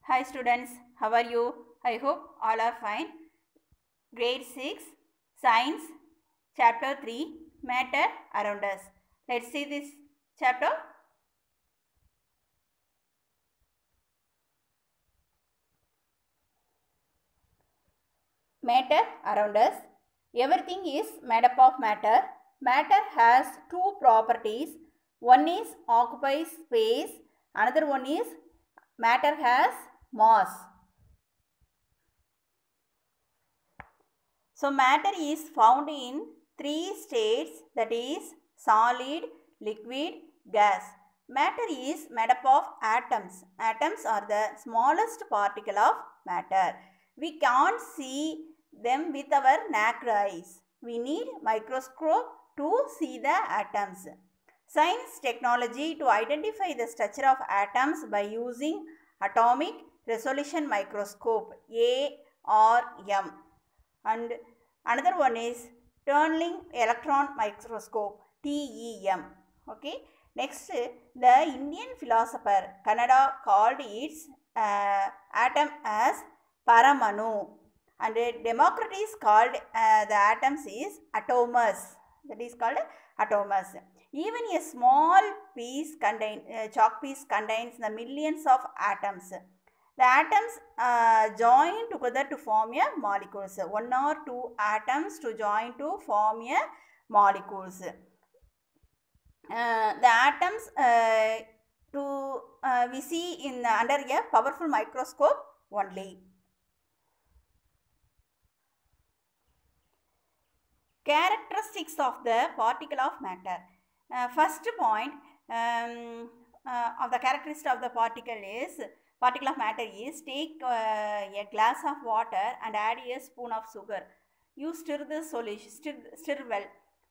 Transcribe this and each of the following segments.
Hi students, how are you? I hope all are fine. Grade 6, Science, Chapter 3, Matter Around Us. Let's see this chapter. Matter around us. Everything is made up of matter. Matter has two properties. One is occupies space. Another one is matter has mass. So matter is found in three states, that is solid, liquid, gas. Matter is made up of atoms. Atoms are the smallest particle of matter. We can't see them with our naked eyes. We need microscope to see the atoms. Science technology to identify the structure of atoms by using atomic resolution microscope ARM, and another one is tunneling electron microscope TEM. Okay. Next, the Indian philosopher Kannada called its atom as Paramanu, and Democritus called the atoms is atomos. That is called atomos. Even a small piece chalk piece contains the millions of atoms. The atoms join together to form a molecules. One or two atoms to join to form a molecules. The atoms we see in under a powerful microscope only. Characteristics of the particle of matter. First point of the characteristic of the particle of matter is take a glass of water and add a spoon of sugar. You stir the solution, stir well.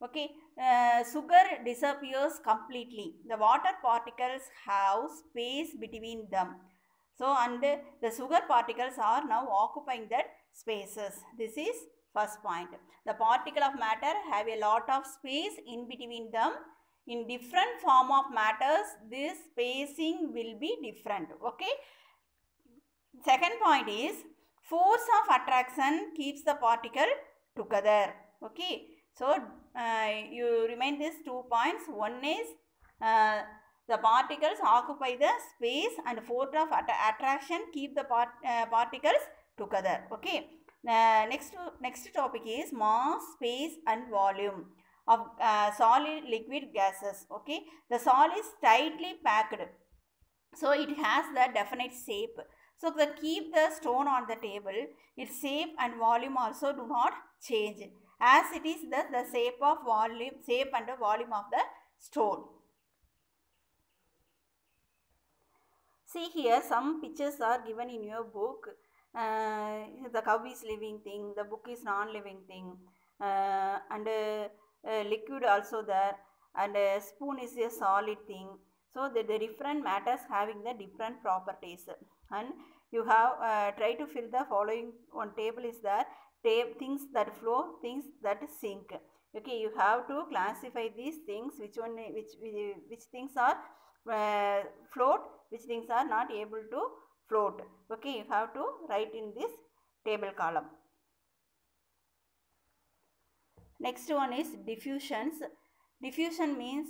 Okay, sugar disappears completely. The water particles have space between them. So, and the sugar particles are now occupying that spaces. This is first point. The particle of matter have a lot of space in between them. In different form of matters, this spacing will be different. Okay. Second point is force of attraction keeps the particle together. Okay. So, you remind these 2 points. One is the particles occupy the space, and force of attraction keep the particles together. Okay. Next topic is mass, space and volume of solid, liquid, gases. Okay. The solid is tightly packed, so it has the definite shape. So to keep the stone on the table, its shape and volume also do not change, as it is the shape and volume of the stone. See here, some pictures are given in your book. The cow is living thing, the book is non-living thing, and liquid also there, and a spoon is a solid thing. So the different matters having the different properties, and you have try to fill the following one table is there. Things that flow, things that sink. Okay, you have to classify these things, which things are float, which things are not able to float. Okay, you have to write in this table column. Next one is diffusions. Diffusion means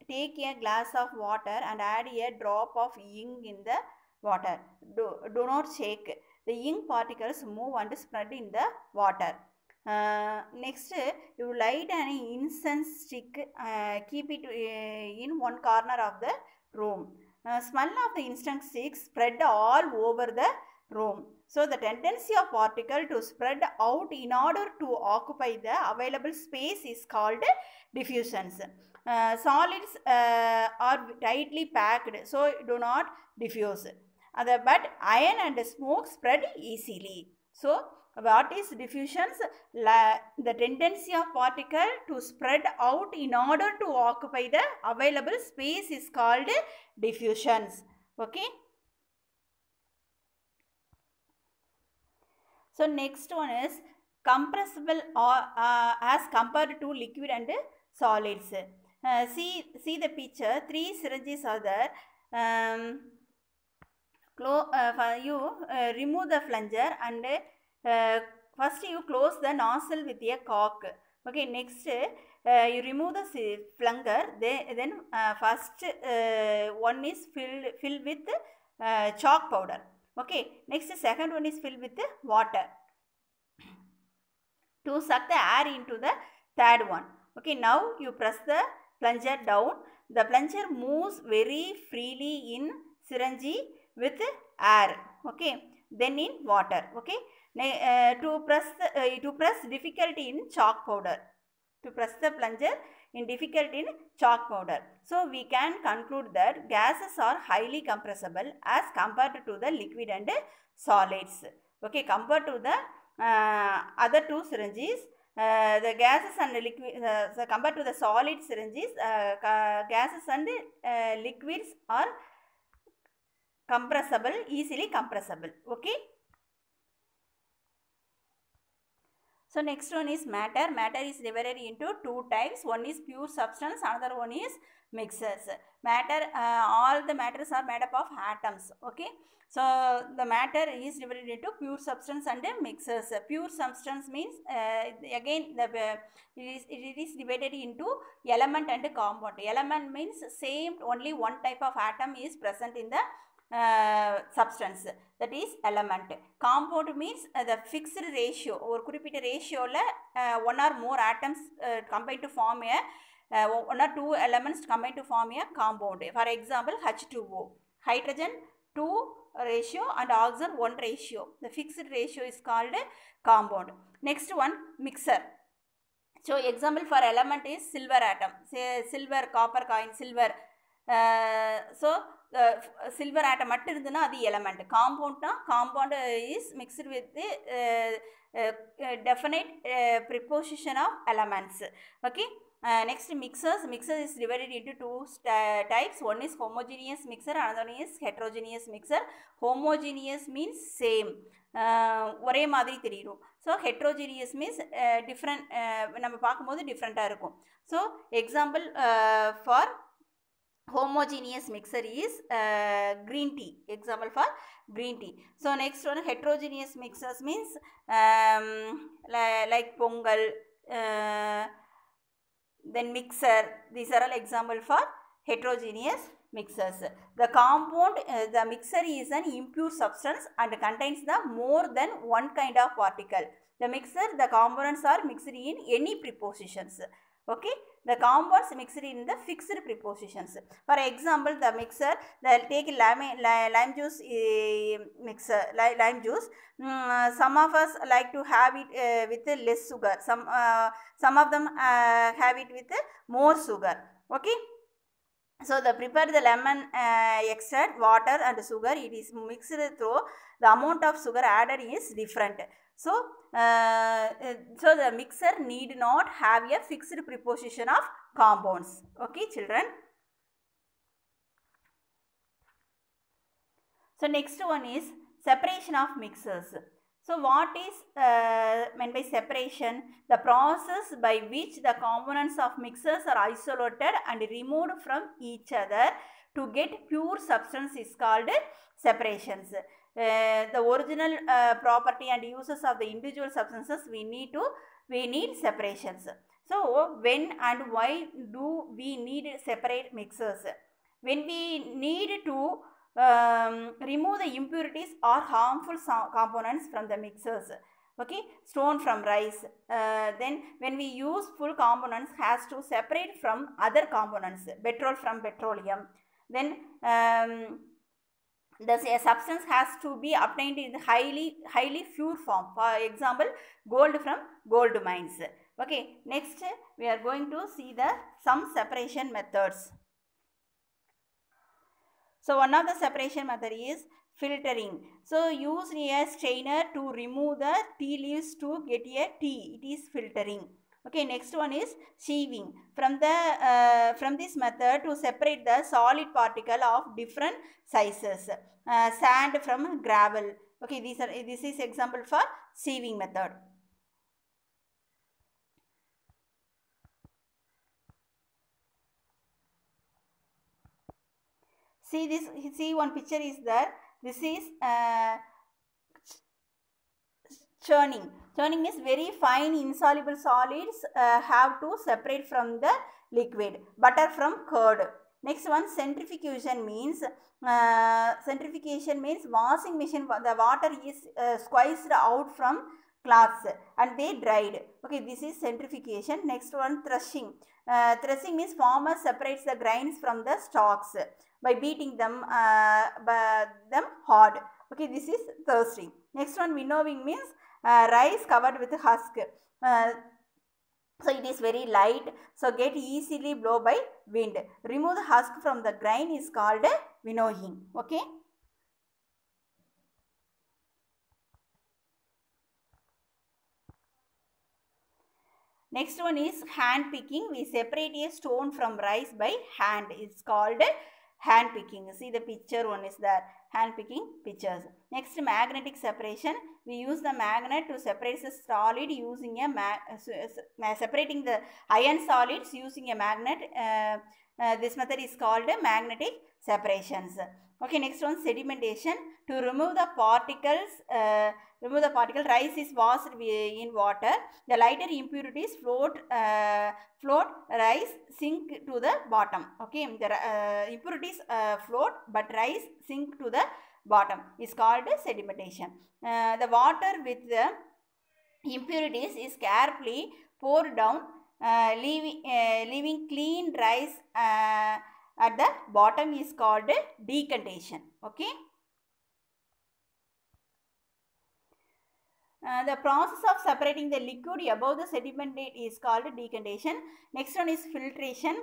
take a glass of water and add a drop of ink in the water. Do not shake. The ink particles move and spread in the water. Next, you light an incense stick, keep it in one corner of the room. Smell of the incense stick spread all over the room. So, the tendency of particle to spread out in order to occupy the available space is called diffusions. Solids are tightly packed, so do not diffuse. But iron and smoke spread easily. So, what is diffusions? The tendency of particle to spread out in order to occupy the available space is called diffusions. Okay. So, next one is compressible as compared to liquid and solids. See the picture. 3 syringes are there. remove the plunger and first you close the nozzle with a cork. Okay, next you remove the plunger. Then first one is filled with chalk powder. Okay, next second one is filled with water to suck the air into the third one. Okay, now you press the plunger down. The plunger moves very freely in syringe with air. Okay, then in water. Okay, to press difficult in chalk powder. To press the plunger in difficult in chalk powder. So we can conclude that gases are highly compressible as compared to the liquid and solids. Okay, compared to the other two syringes, the gases and liquid, so compared to the solid syringes, gases and liquids are compressible, easily compressible. Okay. So next one is matter. Matter is divided into two types. One is pure substance, another one is mixtures. Matter, all the matters are made up of atoms. Okay. So the matter is divided into pure substance and mixtures. Pure substance means again it is divided into element and compound. Element means same, only one type of atom is present in the substance, that is element. Compound means the fixed ratio or குறிப்பிட்ட ratioல one or more atoms combine to form a one or two elements combine to form a compound. For example, H2O, hydrogen 2 ratio and oxygen 1 ratio. The fixed ratio is called compound. Next one, mixer. So example for element is silver atom. Say silver, copper coin, silver. So silver atom மட்டும் இருந்ததுன்னா அது element. Compound is mixed with the definite preposition of elements. Okay. Next, mixers. Mixer is divided into two types. One is homogeneous mixer, another one is heterogeneous mixer. Homogeneous means same, ஒரே மாதிரி தெரியும். So heterogeneous means different, நம்ம பார்க்கும்போது டிஃப்ரெண்ட்டாக இருக்கும். So example for homogeneous mixer is green tea. Example for green tea. So next one, heterogeneous mixers means like pongal, then mixer. These are all example for heterogeneous mixers. The compound, the mixer is an impure substance and contains the more than one kind of particle. The mixer, the components are mixed in any prepositions. Okay, the compounds mixed in the fixed prepositions. For example, the mixer, they'll take lime juice mixer, lime juice. Some of us like to have it with less sugar. Some of them have it with more sugar. Okay. So the prepare the lemon extract, water and sugar. It is mixed through. The amount of sugar added is different. So the mixer need not have a fixed preposition of compounds. Okay, children. So next one is separation of mixers. So what is meant by separation? The process by which the components of mixers are isolated and removed from each other to get pure substance is called separations. The original property and uses of the individual substances, we need separations. So when and why do we need separate mixers? When we need to remove the impurities or harmful components from the mixers. Okay, stone from rice. Then when we use full components, has to separate from other components, petrol from petroleum. Then the substance has to be obtained in highly pure form. For example, gold from gold mines. Okay, next we are going to see some separation methods. So one of the separation method is filtering. So use a strainer to remove the tea leaves to get a tea. It is filtering. Okay, next one is sieving. From this method to separate the solid particle of different sizes. Sand from gravel. Okay, this is example for sieving method. See one picture is there. This is churning. Churning is very fine insoluble solids have to separate from the liquid. Butter from curd. Next one, centrifugation means washing machine. The water is squeezed out from cloths and they dried. Okay, this is centrifugation. Next one, threshing. Threshing means farmer separates the grains from the stalks by beating them hard. Okay, this is threshing. Next one, winnowing means rice covered with husk. So it is very light, so get easily blow by wind. Remove the husk from the grain is called winnowing. Okay. Next one is hand picking. We separate a stone from rice by hand. It's called hand picking. See the picture one is there. Hand picking pictures. Next, magnetic separation. We use the magnet to separate the solid using a separating the iron solids using a magnet. This method is called magnetic separations. Okay, next one, sedimentation. To remove the particles, rice is washed in water. The lighter impurities float, rice sink to the bottom. Okay, the impurities float, but rice sink to the bottom is called sedimentation. The water with the impurities is carefully poured down, leaving clean rice at the bottom is called decantation. Okay. The process of separating the liquid above the sedimentate is called decantation. Next one is filtration.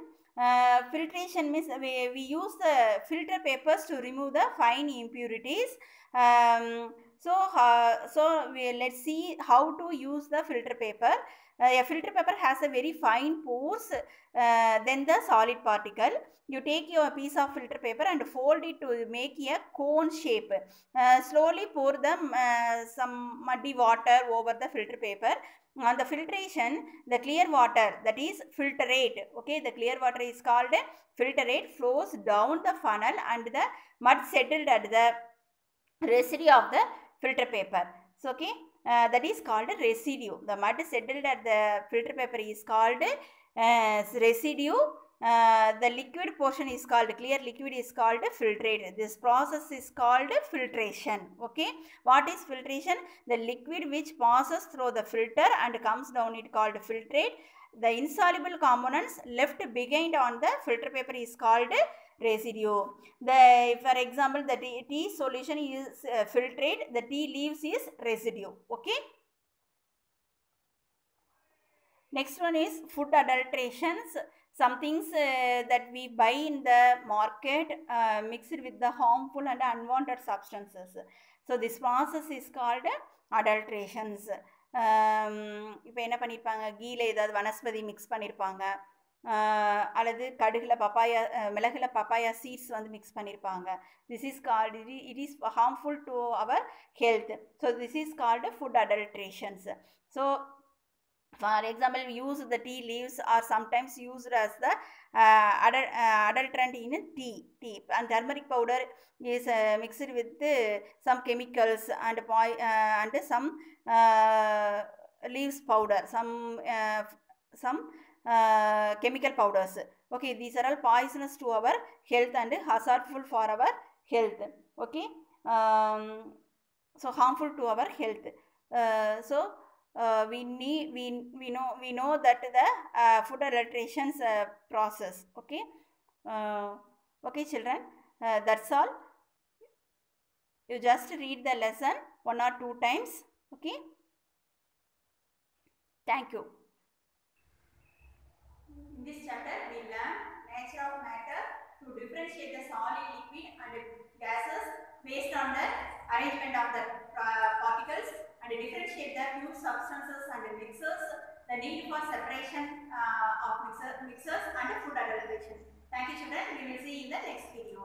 Filtration means we use the filter papers to remove the fine impurities. Let's see how to use the filter paper. A filter paper has a very fine pores than the solid particle. You take your piece of filter paper and fold it to make a cone shape. Slowly pour some muddy water over the filter paper. On the filtration, the clear water, that is filtrate. Okay, the clear water is called filtrate, flows down the funnel and the mud settled at the residue of the filter paper. So, okay, that is called residue. The mud settled at the filter paper is called residue. The liquid portion is called, clear liquid is called filtrate. This process is called filtration. Okay, what is filtration? The liquid which passes through the filter and comes down it called filtrate. The insoluble components left behind on the filter paper is called residue. For example, the tea solution is filtrate, the tea leaves is residue. Okay. Next one is food adulterations. Some things that we buy in the market mixed with the harmful and unwanted substances. So this process is called adulterations. இப்போ என்ன பண்ணியிருப்பாங்க, கீழே ஏதாவது vanaspati mix பண்ணியிருப்பாங்க, அல்லது கடுகில் papaya, மிளகுல papaya seeds வந்து மிக்ஸ் பண்ணியிருப்பாங்க. This is called, it is harmful to our health. So this is called food adulterations. So for example, we use the tea leaves are sometimes used as the adulterant in tea. And turmeric powder is mixed with some chemicals and some leaves powder, some chemical powders. Okay, these are all poisonous to our health and hazardful for our health. Okay, so harmful to our health. We know that the food adulterations process. Okay, okay children, that's all. You just read the lesson 1 or 2 times. Okay, thank you. In this chapter we learn nature of matter, to differentiate the solid, liquid and gases based on the arrangement of the particles, and differentiate the pure substances and mixers, the need for separation of mixers and food adulteration. Thank you children, we will see in the next video.